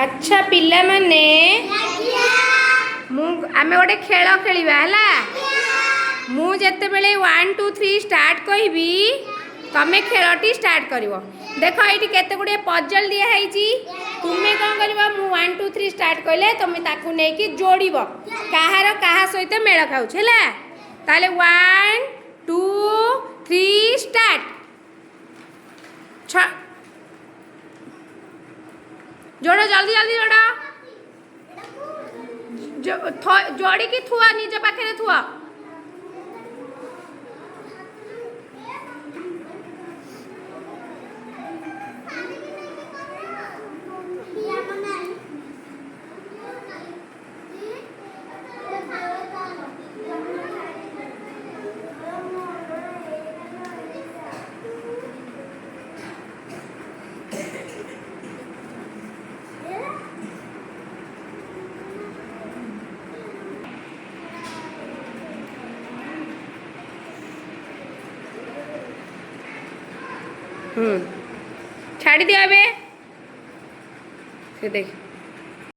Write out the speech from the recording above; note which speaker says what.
Speaker 1: अच्छा पिला माने आमे गोटे खेल खेलिबा हला मु जत्ते बेले 1 2 3 स्टार्ट कहबी तमे खेलटी स्टार्ट करिवो। देखो एठी केते गुडे पजल दिया हैची तुमे कोन करबो मु 1 2 3 स्टार्ट कहले तमे ताकू नै कि जोड़ीबो काहार काहा सहित मेल खाउछ हला ताले 1 2 3 स्टार्ट जोड़ो जल्दी जल्दी जोड़ो जोड़ी की थुआ निज पाखे थुआ छाड़ी दिया बे देख